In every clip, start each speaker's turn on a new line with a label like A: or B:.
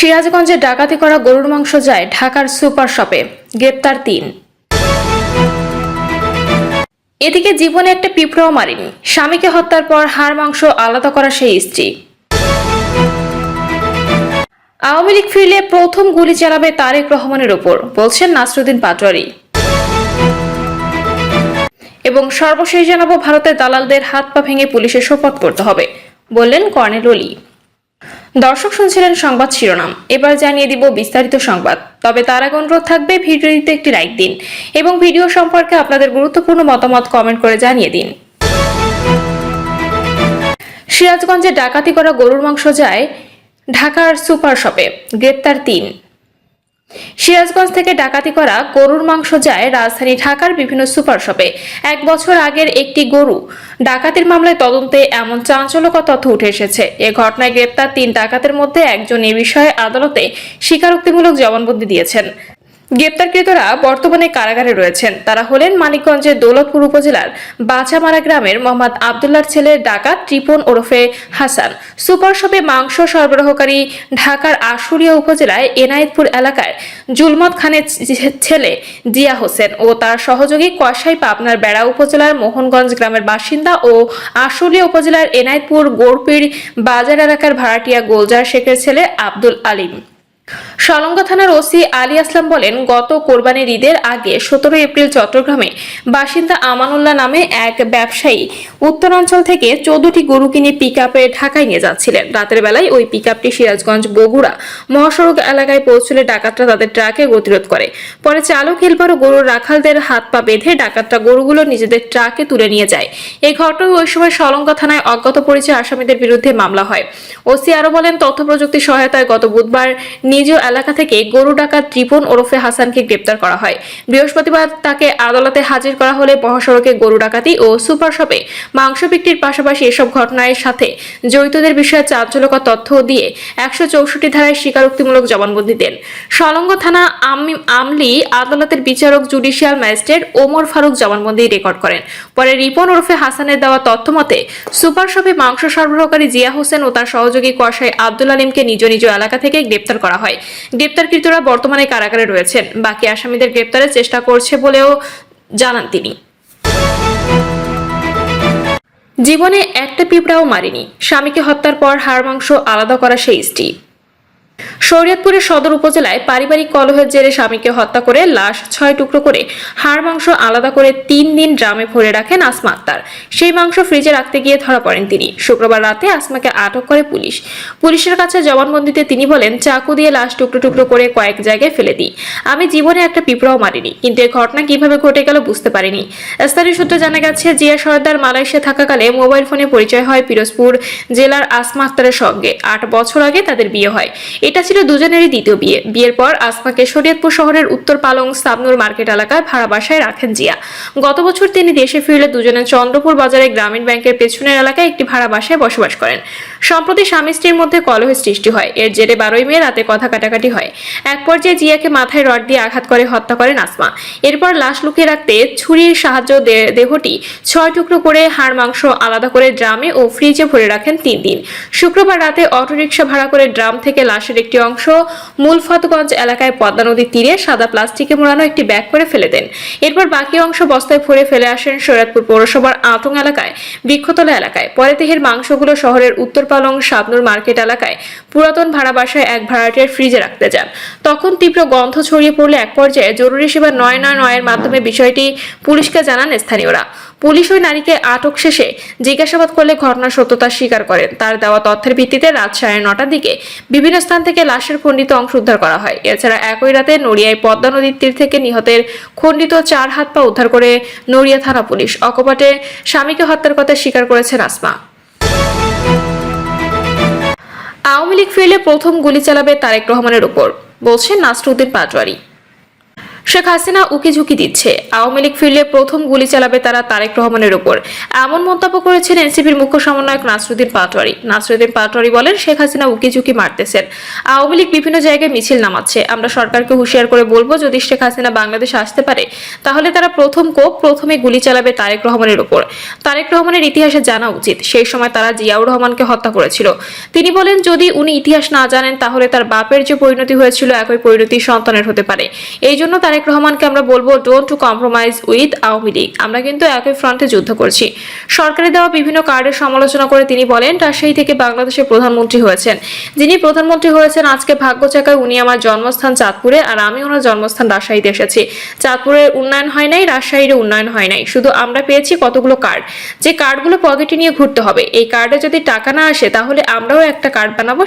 A: সিরাজগঞ্জে ডাকাতি করা গরুর মাংস যায় ঢাকার সুপার শপে, গ্রেপ্তার ৩। এদিকে জীবনে একটা পিঁপড়াও মারেনি, স্বামীকে হত্যার পর হাড় মাংস আলাদা করা সেই স্ত্রী। আওয়ামী লীগ ফিরলে প্রথম গুলি চালাবে তারেক রহমানের ওপর, বলছেন নাসরুদ্দিন পাটোয়ারি। এবং সর্বশেষ জানাবো, ভারতের দালালদের হাত পা ভেঙে পুলিশে সোপর্দ করতে হবে, বললেন কর্নেল ওলি। দর্শক শুনছিলেন সংবাদ শিরোনাম, এবার জানিয়ে দিব বিস্তারিত সংবাদ। তবে তার আগে অনুরোধ থাকবে ভিডিওটিতে একটি লাইক দিন এবং ভিডিও সম্পর্কে আপনাদের গুরুত্বপূর্ণ মতামত কমেন্ট করে জানিয়ে দিন। সিরাজগঞ্জে ডাকাতি করা গরুর মাংস যায় ঢাকার সুপার শপে, গ্রেপ্তার ৩। সিরাজগঞ্জ থেকে ডাকাতি করা গরুর মাংস যায় রাজধানী ঢাকার বিভিন্ন সুপার শপে। 1 বছর আগের একটি গরু ডাকাতির মামলায় তদন্তে এমন চাঞ্চল্যকর তথ্য উঠে এসেছে। এ ঘটনায় গ্রেপ্তার 3 ডাকাতের মধ্যে একজন এ বিষয়ে আদালতে স্বীকারোক্তিমূলক জবানবন্দি দিয়েছেন। গ্রেপ্তারকৃতরা বর্তমানে কারাগারে রয়েছেন। তারা হলেন মানিকগঞ্জের দৌলতপুর উপজেলার বাচামারা গ্রামের মোহাম্মদ আবদুল্লাহর ছেলে ডাকাত ত্রিপন ওরফে হাসান, সুপার শপে মাংস সরবরাহকারী ঢাকার আশুলিয়া উপজেলায় এনায়েতপুর এলাকায় জুলমত খানের ছেলে জিয়া হোসেন ও তার সহযোগী কসাই পাবনার বেড়া উপজেলার মোহনগঞ্জ গ্রামের বাসিন্দা ও আশুলিয়া উপজেলার এনায়েতপুর গোরপির বাজার এলাকার ভাড়াটিয়া গোলজার শেখের ছেলে আব্দুল আলিম। সলঙ্গা থানার ওসি আলী আসলাম বলেন, গত কোরবানির ঈদের আগে 17 এপ্রিল চট্টগ্রামে বাসিন্দা আমানুল্লাহ নামে এক ব্যবসায়ী উত্তরাঞ্চল থেকে 14টি গরু কিনে পিকআপে ঢাকায় নিয়ে যাচ্ছিলেন। রাতের বেলায় ওই পিকআপটি সিরাজগঞ্জ বগুড়া মহাসড়ক এলাকায় পৌঁছলে ডাকাতরা তাদের ট্রাকে গতিরোধ করে। পরে চালক হেলপার ও গরুর রাখালদের হাত পা বেঁধে ডাকাতরা গরুগুলো নিজেদের ট্রাকে তুলে নিয়ে যায়। এই ঘটনায় ওই সময় সলঙ্গা থানায় অজ্ঞাত পরিচয় আসামিদের বিরুদ্ধে মামলা হয়। ওসি আরো বলেন, তথ্য প্রযুক্তি সহায়তায় গত বুধবার নিজ এলাকা থেকে গরু ডাকাত ত্রিপন ওরফে হাসানকে গ্রেপ্তার করা হয়। বৃহস্পতিবার তাকে আদালতে হাজির করা হলে মহাসড়কে গরু ডাকাতি ও সুপার শপে মাংস বিক্রির পাশাপাশি এসব ঘটনার সাথে জড়িতদের বিষয়ে চাঞ্চল্যকর তথ্য দিয়ে 164 ধারায় স্বীকারোক্তিমূলক জবানবন্দি দেন। সলঙ্গ থানা আমলি আদালতের বিচারক জুডিশিয়াল ম্যাজিস্ট্রেট ওমর ফারুক জবানবন্দি রেকর্ড করেন। পরে রিপন ওরফে হাসানের দেওয়া তথ্য মতে সুপার শপে মাংস সরবরাহকারী জিয়া হোসেন ও তার সহযোগী কসাই আব্দুল আলিমকে নিজ নিজ এলাকা থেকে গ্রেপ্তার করা হয়। গ্রেপ্তারকৃতরা বর্তমানে কারাগারে রয়েছেন। বাকি আসামিদের গ্রেপ্তারের চেষ্টা করছে বলেও জানান তিনি। জীবনে একটা পিঁপড়াও মারেনি, স্বামীকে হত্যার পর হাড় মাংস আলাদা করা সেই স্ত্রী। শরীয়তপুরের সদর উপজেলায় পারিবারিক কলহের জেরে স্বামীকে হত্যা করে লাশ 6 টুকরো করে হাড় মাংস আলাদা করে 3 দিন ড্রামে ভরে রাখেন আসমা আক্তার। সেই মাংস ফ্রিজে রাখতে গিয়ে ধরা পড়েন তিনি। শুক্রবার রাতে আসমাকে আটক করে পুলিশ। পুলিশের কাছে জবানবন্দিতে তিনি বলেন, চাকু দিয়ে লাশ টুকরো টুকরো করে কয়েক জায়গায় ফেলে দিই। আমি জীবনে একটা পিঁপড়াও মারিনি, কিন্তু এই ঘটনা কিভাবে ঘটে গেল বুঝতে পারিনি। স্থানীয় সূত্রে জানা গেছে, জিয়া সর্দার মালয়েশিয়া থাকাকালে মোবাইল ফোনে পরিচয় হয় পিরোজপুর জেলার আসমা আক্তারের সঙ্গে। 8 বছর আগে তাদের বিয়ে হয়। এটা ছিল দুজনেরই দ্বিতীয় বিয়ে। বিয়ের পর আসমাকে শরীয়তপুর শহরের উত্তর পালং সাবনুর মার্কেট এলাকায় ভাড়া বাসায় রাখেন জিয়া। গত বছর তিনি দেশে ফিরলে দুজনে চন্দ্রপুর বাজারে গ্রামীণ ব্যাংকের পেছনের এলাকায় একটি ভাড়া বাসায় বসবাস করেন। সম্প্রতি স্বামী স্ত্রীর মধ্যে কলহের সৃষ্টি হয়। এর জেরে 12 মে রাতে কথা কাটাকাটি হয়। এক পর্যায়ে জিয়াকে মাথায় রড দিয়ে আঘাত করে হত্যা করেন আসমা। এরপর লাশ লুকিয়ে রাখতে ছুরির সাহায্যে দেহটি 6 টুকরো করে হাড় মাংস আলাদা করে ড্রামে ও ফ্রিজে ভরে রাখেন 3 দিন। শুক্রবার রাতে অটোরিকশা ভাড়া করে ড্রাম থেকে লাশের একটি অংশ মূলফতগঞ্জ এলাকায় পদ্মা নদীর তীরে সাদা প্লাস্টিকে মোড়ানো একটি ব্যাগ করে ফেলে দেন। এরপর বাকি অংশ বস্তায় ভরে ফেলে আসেন শরীয়তপুর পৌরসভার আটং এলাকায় বৃক্ষতলা এলাকায়। পরে দেহের মাংসগুলো শহরের উত্তর পালং সাবনুর মার্কেট এলাকায় পুরাতন ভাড়া বাসায় এক ভাড়াটিয়ার ফ্রিজে রাখতে যান। তখন তীব্র গন্ধ ছড়িয়ে পড়লে এক পর্যায়ে জরুরি সেবা 999 এর মাধ্যমে বিষয়টি পুলিশকে জানান স্থানীয়রা। পুলিশ ওই নারীকে আটক শেষে জিজ্ঞাসাবাদ করলে ঘটনার সত্যতা স্বীকার করেন। তার দেওয়া তথ্যের ভিত্তিতে রাত 9:30টার দিকে বিভিন্ন স্থান থেকে লাশের খণ্ডিত অংশ উদ্ধার করা হয়। এছাড়া একই রাতে নড়িয়ায় পদ্মা নদীর তীর থেকে নিহতের খণ্ডিত 4 হাত পা উদ্ধার করে নড়িয়া থানা পুলিশ। অকপটে স্বামীকে হত্যার কথা স্বীকার করেছেন আসমা। আওয়ামী লীগ ফিরলে প্রথম গুলি চালাবে তারেক রহমানের উপর, বলছেন নাসরুদ্দিন পাটোয়ারি। শেখ হাসিনা উকি ঝুঁকি দিচ্ছে, আওয়ামী লীগ ফিরলে প্রথম গুলি চালাবে তারা তারেক রহমানের উপর, এমন মন্তব্য করেছেন এনসিপির মুখ্য সমন্বয়ক নাসরুদ্দিন পাটোয়ারি বলেন, শেখ হাসিনা উকি ঝুঁকি মারতেছেন, আওয়ামী লীগ বিভিন্ন জায়গায় মিছিল নামাচ্ছে। আমরা সরকারকে হুঁশিয়ার করে বলবো, যদি শেখ হাসিনা বাংলাদেশে আসতে পারে তাহলে তারা প্রথমে গুলি চালাবে তারেক রহমানের উপর। তারেক রহমানের ইতিহাসে জানা উচিত, সেই সময় তারা জিয়াউর রহমানকে হত্যা করেছিল। তিনি বলেন, যদি উনি ইতিহাস না জানেন তাহলে তার বাপের যে পরিণতি হয়েছিল একই পরিণতি সন্তানের হতে পারে। এই জন্য তারেক রহমানকে আমরা বলবো, don't two compromise with Awami League. আমরা কিন্তু একই ফ্রন্টে যুদ্ধ করছি। সরকারের দেওয়া বিভিন্ন কার্ডের সমালোচনা করে তিনি বলেন, রাজশাহী থেকে বাংলাদেশের প্রধানমন্ত্রী হয়েছেন। যিনি প্রধানমন্ত্রী হয়েছেন আজকে ভাগ্য চাকায়, উনি আমার জন্মস্থান চাঁদপুরে আর আমি ওনার জন্মস্থান রাজশাহীতে এসেছি। চাঁদপুরের উন্নয়ন হয় নাই, রাজশাহীর উন্নয়ন হয় নাই, শুধু আমরা পেয়েছি কতগুলো কার্ড, যে কার্ডগুলো পকেটে নিয়ে ঘুরতে হবে। এই কার্ডে যদি টাকা না আসে তাহলে আমরাও একটা কার্ড বানাবো,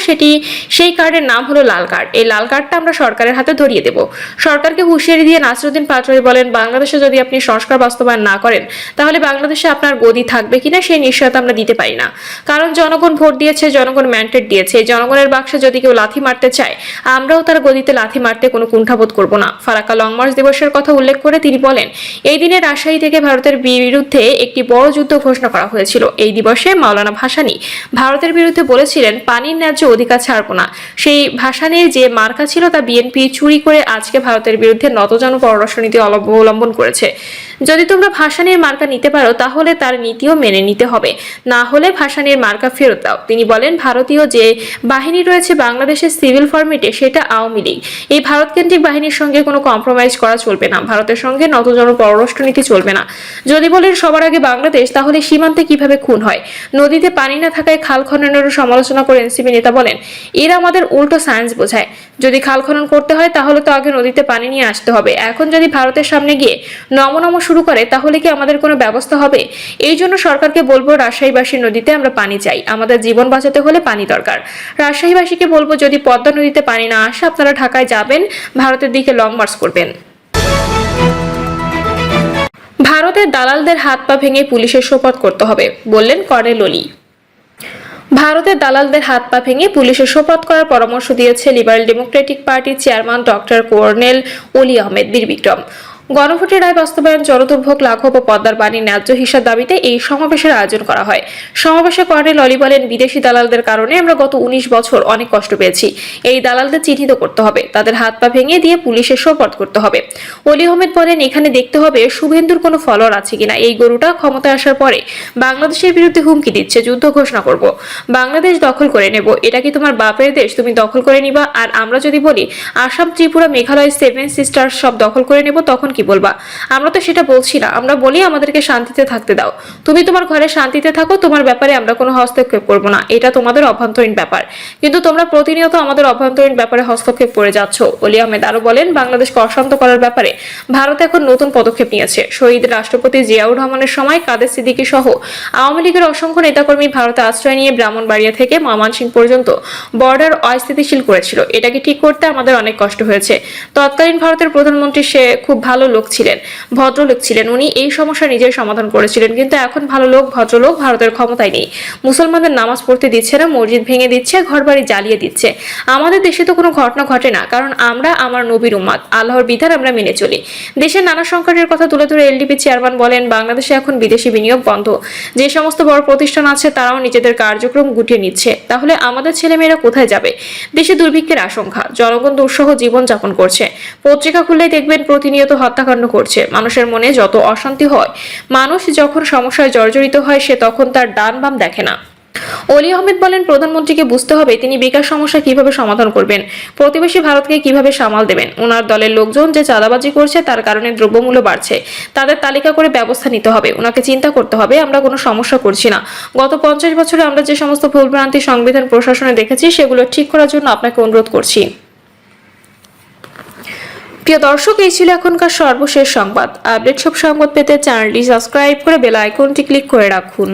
A: সেই কার্ডের নাম হলো লাল কার্ড। এই লাল কার্ডটা আমরা সরকারের হাতে ধরিয়ে দেব। সরকারকে হুঁশিয়ারি দিয়ে নাসরুদ্দিন পাটোয়ারি বলেন, বাংলাদেশে যদি আপনি সংস্কার বাস্তবায়ন না করেন তাহলে বাংলাদেশে আপনার গদি থাকবে কিনা সেই নিশ্চয়তা আমরা দিতে পারি না। কারণ জনগণ ভোট দিয়েছে, জনগণ ম্যান্ডেট দিয়েছে। জনগণের বাক্সে যদি কেউ লাথি মারতে চায়, আমরাও তার গদিতে লাথি মারতে কোনো কুণ্ঠাবোধ করব না। ফারাক্কা লং মার্চ দিবসের কথা উল্লেখ করে তিনি বলেন, এই দিনে রাজশাহী থেকে ভারতের বিরুদ্ধে একটি বড় যুদ্ধ ঘোষণা করা হয়েছিল। এই দিবসে মাওলানা ভাসানী ভারতের বিরুদ্ধে বলেছিলেন, পানির ন্যায্য অধিকার ছাড়ব না। সেই ভাসানীর যে মার্কা ছিল তা বিএনপি চুরি করে আজকে ভারতের বিরুদ্ধে নতজানু পররাষ্ট্রনীতি অবলম্বন করেছে। যদি তোমরা ভাসানীর মার্কা নিতে পারো তাহলে তার নীতিও মেনে নিতে হবে, না হলে ভাসানীর মার্কা ফেরত দাও। তিনি বলেন, ভারতীয় যে বাহিনী রয়েছে বাংলাদেশের সিভিল ফরম্যাটে সেটা আওয়ামী লীগ। এই ভারতকেন্দ্রিক বাহিনীর সঙ্গে কোনো কম্প্রোমাইজ করা চলবে না। ভারতের সঙ্গে নতজানু পররাষ্ট্রনীতি চলবে না। যদি বলেন সবার আগে বাংলাদেশ, তাহলে সীমান্তে কিভাবে খুন হয়, নদীতে পানি না থাকায় খাল খননেরও সমালোচনা করে এনসিপি নেতা বলেন, এরা আমাদের উল্টো সায়েন্স বোঝায়। যদি খাল খনন করতে হয় তাহলে তো আগে নদীতে পানি নিয়ে আসতে হবে। এখন যদি ভারতের সামনে গিয়ে নম শুরু করে তাহলে কি আমাদের কোনো ব্যবস্থা হবে? এই জন্য সরকারকে বলবো, রাজশাহীবাসীর নদীতে আমরা পানি চাই, আমাদের জীবন বাঁচাতে হলে পানি দরকার। রাজশাহীবাসীকে বলবো, যদি পদ্মা নদীতে পানি না আসে আপনারা ঢাকায় যাবেন, ভারতের দিকে লং মার্চ করবেন। ভারতের দালালদের হাত পা ভেঙে পুলিশের সোপর্দ করতে হবে, বললেন কর্নেল অলি। ভারতের দালালদের হাত পা ভেঙে পুলিশের সোপর্দ করার পরামর্শ দিয়েছে লিবারেল ডেমোক্রেটিক পার্টির চেয়ারম্যান ডক্টর কর্নেল অলি আহমেদ বীর বিক্রম। গণভোটের রায় বাস্তবায়ন, জনদুর্ভোগ লাঘব ও পদ্মার পানির ন্যায্য হিসাব দাবিতে এই সমাবেশের আয়োজন করা হয়। সমাবেশে কর্নেল অলি বলেন, বিদেশি দালালদের কারণে আমরা গত 19 বছর অনেক কষ্ট পেয়েছি। এই দালালদের চিহ্নিত করতে হবে, তাদের হাত পা ভেঙে দিয়ে পুলিশের সোপর্দ করতে হবে। অলি আহমেদ বলেন, এখানে দেখতে হবে শুভেন্দুর কোনো ফলোয়ার আছে কিনা। এই গরুটা ক্ষমতায় আসার পরে বাংলাদেশের বিরুদ্ধে হুমকি দিচ্ছে, যুদ্ধ ঘোষণা করব, বাংলাদেশ দখল করে নেব। এটা কি তোমার বাপের দেশ, তুমি দখল করে নিবা? আর আমরা যদি বলি আসাম, ত্রিপুরা, মেঘালয়, 7 সিস্টার্স সব দখল করে নেব, তখন কি বলবা? আমরা তো সেটা বলছি না, আমরা বলি আমাদেরকে শান্তিতে থাকতে দাও। তুমি তোমার ঘরে শান্তিতে থাকো, তোমার ব্যাপারে আমরা কোনো হস্তক্ষেপ করব না। এটা তোমাদের অভ্যন্তরীণ ব্যাপার, কিন্তু তোমরা প্রতিনিয়ত আমাদের অভ্যন্তরীণ ব্যাপারে হস্তক্ষেপ করে যাচ্ছ। অলি আহমেদ আরো বলেন, বাংলাদেশকে অশান্ত করার ব্যাপারে ভারত এখন নতুন পদক্ষেপ নিয়েছে। শহীদ রাষ্ট্রপতি জিয়াউর রহমানের সময় কাদের সিদ্দিকী সহ আওয়ামী লীগের অসংখ্য নেতাকর্মী ভারতে আশ্রয় নিয়ে ব্রাহ্মণবাড়িয়া থেকে ময়মনসিংহ পর্যন্ত বর্ডার অস্থিতিশীল করেছিল। এটাকে ঠিক করতে আমাদের অনেক কষ্ট হয়েছে। তৎকালীন ভারতের প্রধানমন্ত্রী সে খুব ভালো লোক ছিলেন, ভদ্রলোক ছিলেন, উনি এই সমস্যা নিজেই সমাধান করেছিলেন। কিন্তু এখন ভালো লোক, ভদ্রলোক ভারতের ক্ষমতায় নেই। মুসলমানদের নামাজ পড়তে দিচ্ছে না, মসজিদ ভেঙে দিচ্ছে, ঘরবাড়ি জ্বালিয়ে দিচ্ছে। আমাদের দেশে তো কোনো ঘটনা ঘটে না, কারণ আমরা আমার নবীর উম্মত, আল্লাহর বিধান আমরা মেনে চলি। দেশের নানা সংকটের কথা তুলে ধরে এলডিপি চেয়ারম্যান বলেন, বাংলাদেশে এখন বিদেশি বিনিয়োগ বন্ধ। যে সমস্ত বড় প্রতিষ্ঠান আছে তারাও নিজেদের কার্যক্রম গুটিয়ে নিচ্ছে। তাহলে আমাদের ছেলেমেয়েরা কোথায় যাবে? দেশে দুর্ভিক্ষের আশঙ্কা, জনগণ দুঃসহ জীবন যাপন করছে। পত্রিকা খুললেই দেখবেন প্রতিনিয়ত হত্যাকাণ্ড করছে। মানুষের মনে যত অশান্তি হয়, মানুষ যখন সমস্যায় জর্জরিত হয়, সে তখন তার ডান বাম দেখে না। অলি আহমেদ বলেন, প্রধানমন্ত্রীকে বুঝতে হবে তিনি বিকাশ সমস্যা কিভাবে সমাধান করবেন, প্রতিবেশী ভারতকে কিভাবে সামাল দেবেন। ওনার দলের লোকজন যে চাঁদাবাজি করছে তার কারণে দ্রব্যমূল্য বাড়ছে, তাদের তালিকা করে ব্যবস্থা নিতে হবে। ওনাকে চিন্তা করতে হবে, আমরা কোনো সমস্যা করছি না। গত 50 বছরে আমরা যে সমস্ত ভুলভ্রান্তি সংবিধান প্রশাসনে দেখেছি সেগুলো ঠিক করার জন্য আপনাকে অনুরোধ করছি। প্রিয় দর্শক, এই ছিল এখনকার সর্বশেষ সংবাদ। আপডেট সব সংবাদ পেতে চ্যানেলটি সাবস্ক্রাইব করে বেল আইকনটি ক্লিক করে রাখুন।